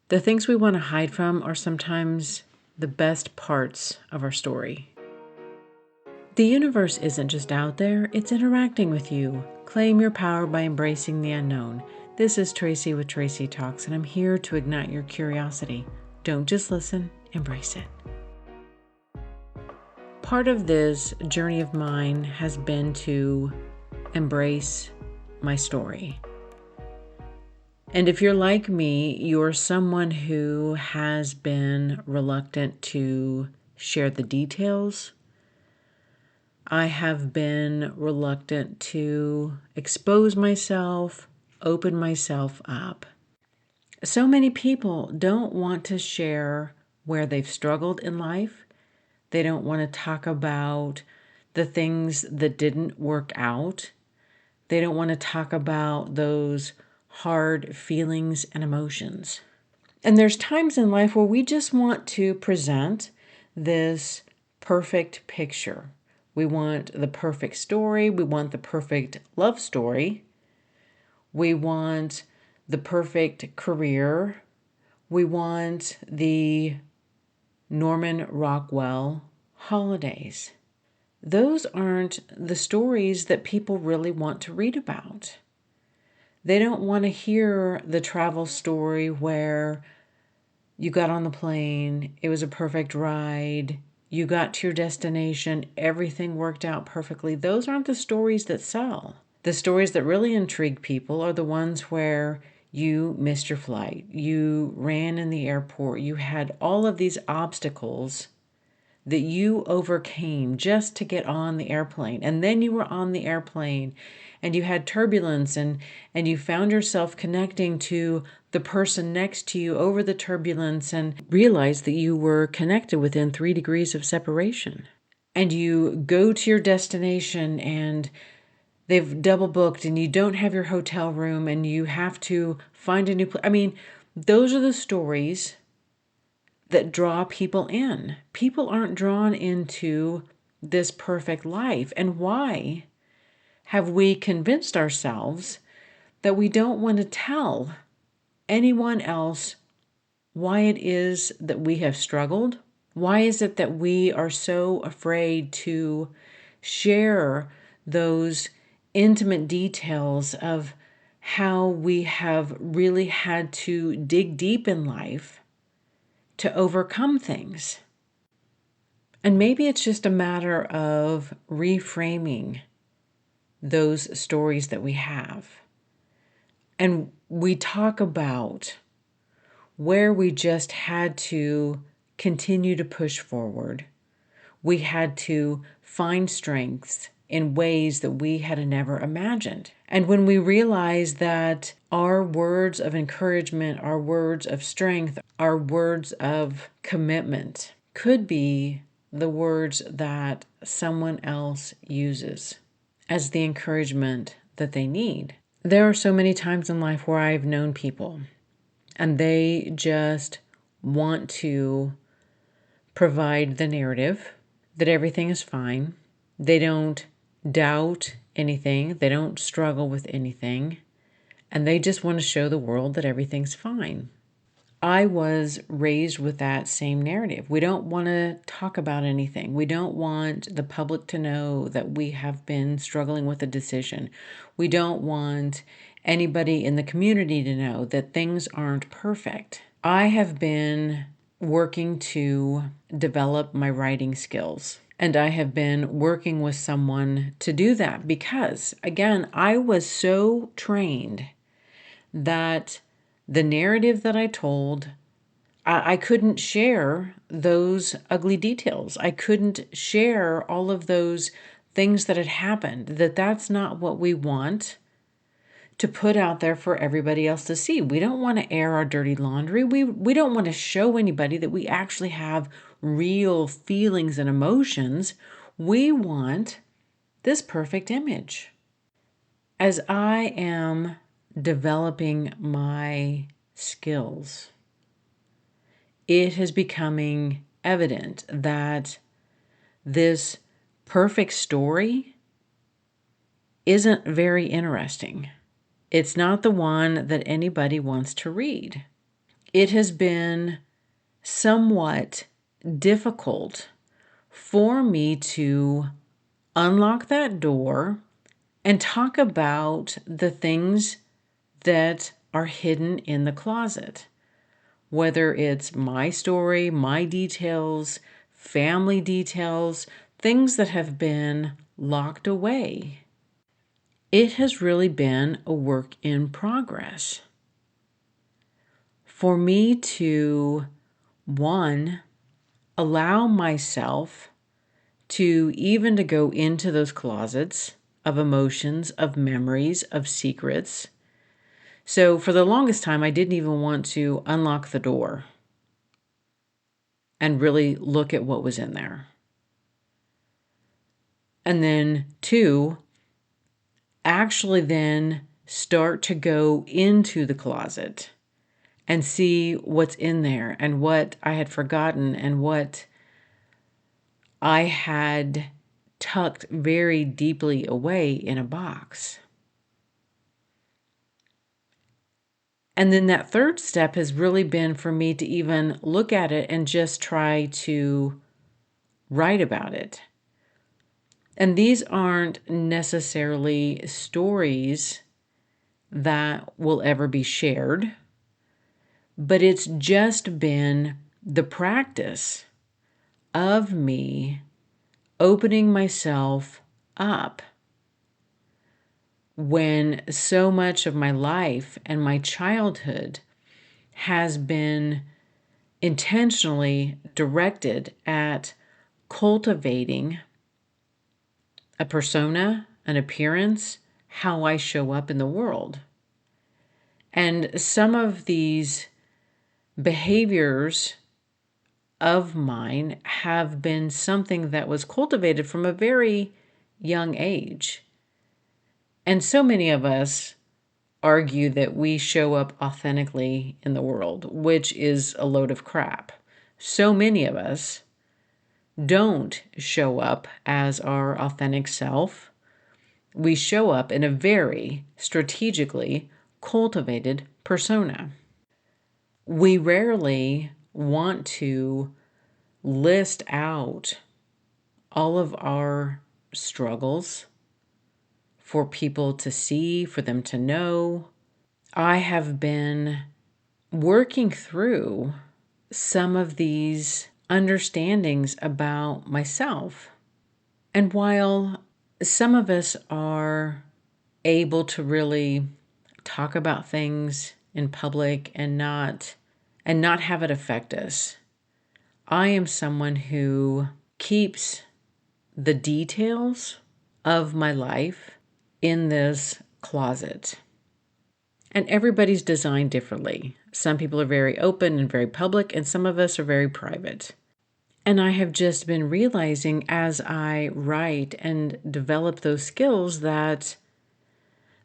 The things we want to hide from are sometimes the best parts of our story. The universe isn't just out there, it's interacting with you. Claim your power by embracing the unknown. This is Tracy with Tracy Talks, and I'm here to ignite your curiosity. Don't just listen, embrace it. Part of this journey of mine has been to embrace my story. And if you're like me, you're someone who has been reluctant to share the details. I have been reluctant to expose myself, open myself up. So many people don't want to share where they've struggled in life. They don't want to talk about the things that didn't work out. They don't want to talk about those hard feelings and emotions. And there's times in life where we just want to present this perfect picture. We want the perfect story. We want the perfect love story. We want the perfect career. We want the Norman Rockwell holidays. Those aren't the stories that people really want to read about. They don't want to hear the travel story where you got on the plane, it was a perfect ride, you got to your destination, everything worked out perfectly. Those aren't the stories that sell. The stories that really intrigue people are the ones where you missed your flight, you ran in the airport, you had all of these obstacles that you overcame just to get on the airplane. And then you were on the airplane and you had turbulence and you found yourself connecting to the person next to you over the turbulence and realized that you were connected within 3 degrees of separation. And you go to your destination and they've double booked and you don't have your hotel room and you have to find a new place. I mean, those are the stories that draw people in. People aren't drawn into this perfect life. And why have we convinced ourselves that we don't want to tell anyone else why it is that we have struggled? Why is it that we are so afraid to share those intimate details of how we have really had to dig deep in life to overcome things? And maybe it's just a matter of reframing those stories that we have. And we talk about where we just had to continue to push forward. We had to find strengths in ways that we had never imagined. And when we realize that our words of encouragement, our words of strength, our words of commitment could be the words that someone else uses as the encouragement that they need. There are so many times in life where I've known people and they just want to provide the narrative that everything is fine. They don't doubt anything. They don't struggle with anything. And they just want to show the world that everything's fine. I was raised with that same narrative. We don't want to talk about anything. We don't want the public to know that we have been struggling with a decision. We don't want anybody in the community to know that things aren't perfect. I have been working to develop my writing skills. And I have been working with someone to do that because, again, I was so trained that the narrative that I told, I couldn't share those ugly details. I couldn't share all of those things that had happened, that's not what we want to put out there for everybody else to see. We don't want to air our dirty laundry. We don't want to show anybody that we actually have real feelings and emotions. We want this perfect image. As I am developing my skills, it is becoming evident that this perfect story isn't very interesting. It's not the one that anybody wants to read. it has been somewhat difficult for me to unlock that door and talk about the things that are hidden in the closet. Whether it's my story, my details, family details, things that have been locked away. It has really been a work in progress. For me to, one, allow myself to even to go into those closets of emotions, of memories, of secrets. So for the longest time, I didn't even want to unlock the door and really look at what was in there. And then two, actually then start to go into the closet and see what's in there and what I had forgotten and what I had tucked very deeply away in a box. And then that third step has really been for me to even look at it and just try to write about it. And these aren't necessarily stories that will ever be shared, but it's just been the practice of me opening myself up when so much of my life and my childhood has been intentionally directed at cultivating a persona, an appearance, how I show up in the world. And some of these behaviors of mine have been something that was cultivated from a very young age. And so many of us argue that we show up authentically in the world, which is a load of crap. So many of us don't show up as our authentic self. We show up in a very strategically cultivated persona. We rarely want to list out all of our struggles for people to see, for them to know. I have been working through some of these understandings about myself. And while some of us are able to really talk about things in public and not have it affect us, I am someone who keeps the details of my life in this closet. And everybody's designed differently. Some people are very open and very public, and some of us are very private. And I have just been realizing as I write and develop those skills that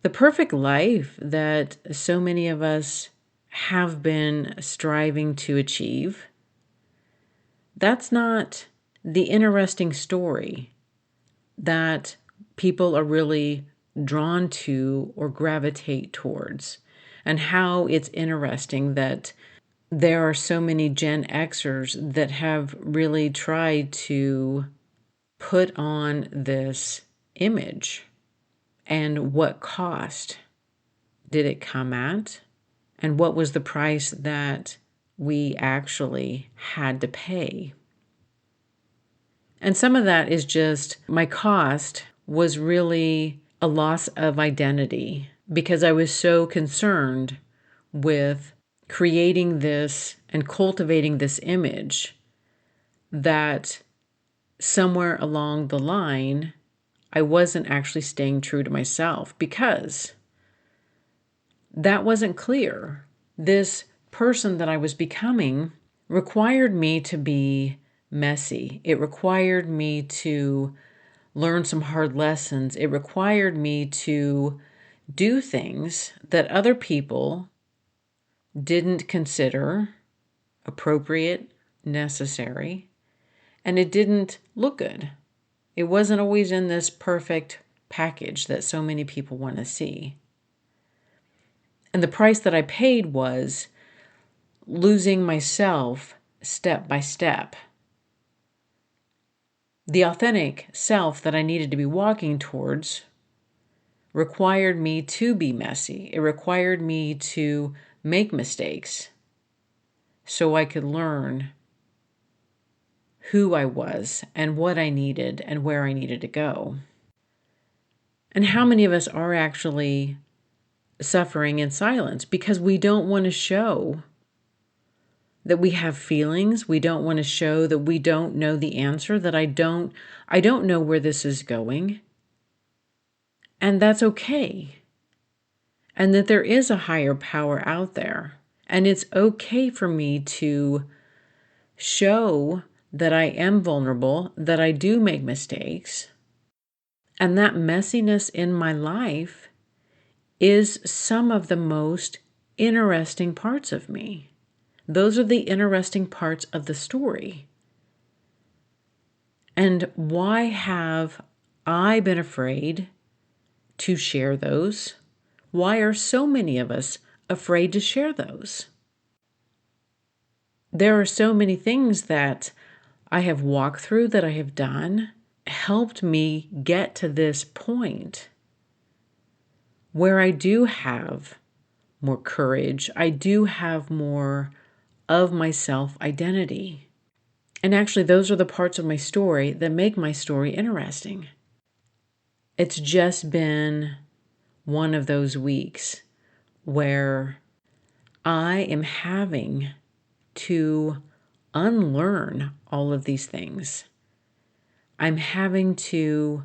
the perfect life that so many of us have been striving to achieve, that's not the interesting story that people are really drawn to or gravitate towards. And how it's interesting that there are so many Gen Xers that have really tried to put on this image. And what cost did it come at? And what was the price that we actually had to pay? And some of that is just my cost was really a loss of identity because I was so concerned with creating this and cultivating this image that somewhere along the line, I wasn't actually staying true to myself because that wasn't clear. This person that I was becoming required me to be messy. It required me to learn some hard lessons. It required me to do things that other people didn't consider appropriate, necessary, and it didn't look good. It wasn't always in this perfect package that so many people want to see. And the price that I paid was losing myself step by step. The authentic self that I needed to be walking towards required me to be messy. It required me to make mistakes so I could learn who I was and what I needed and where I needed to go. And how many of us are actually suffering in silence because we don't want to show that we have feelings. We don't want to show that we don't know the answer, that I don't know where this is going. And that's okay. And that there is a higher power out there. And it's okay for me to show that I am vulnerable, that I do make mistakes. And that messiness in my life is some of the most interesting parts of me. Those are the interesting parts of the story. And why have I been afraid to share those? Why are so many of us afraid to share those? There are so many things that I have walked through, that I have done, helped me get to this point where I do have more courage. I do have more of my self-identity. And actually, those are the parts of my story that make my story interesting. It's just been one of those weeks where I am having to unlearn all of these things. I'm having to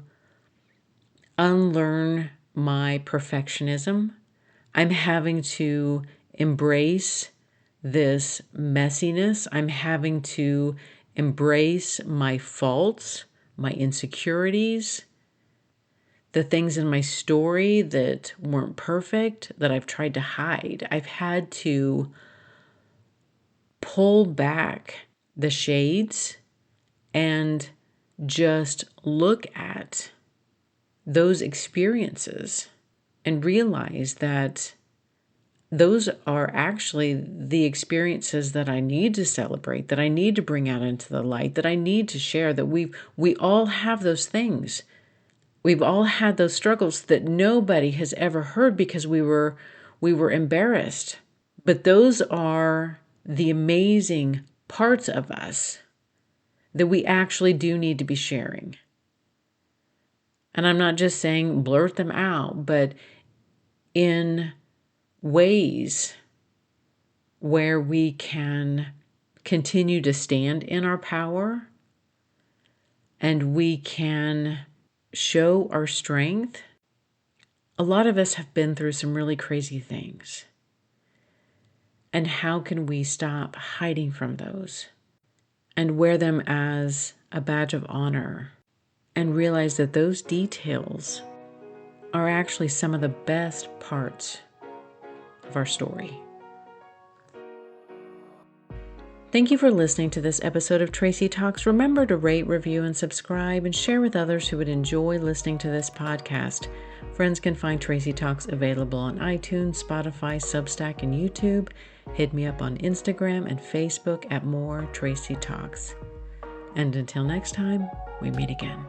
unlearn my perfectionism. I'm having to embrace this messiness. I'm having to embrace my faults, my insecurities, the things in my story that weren't perfect, that I've tried to hide. I've had to pull back the shades and just look at those experiences and realize that those are actually the experiences that I need to celebrate, that I need to bring out into the light, that I need to share, that we all have those things. We've all had those struggles that nobody has ever heard because we were embarrassed. But those are the amazing parts of us that we actually do need to be sharing. And I'm not just saying blurt them out, but in ways where we can continue to stand in our power and we can show our strength. A lot of us have been through some really crazy things. And how can we stop hiding from those and wear them as a badge of honor and realize that those details are actually some of the best parts of our story. Thank you for listening to this episode of Tracy Talks. Remember to rate, review, and subscribe, and share with others who would enjoy listening to this podcast. Friends can find Tracy Talks available on iTunes, Spotify, Substack, and YouTube. Hit me up on Instagram and Facebook at More Tracy Talks. And until next time, we meet again.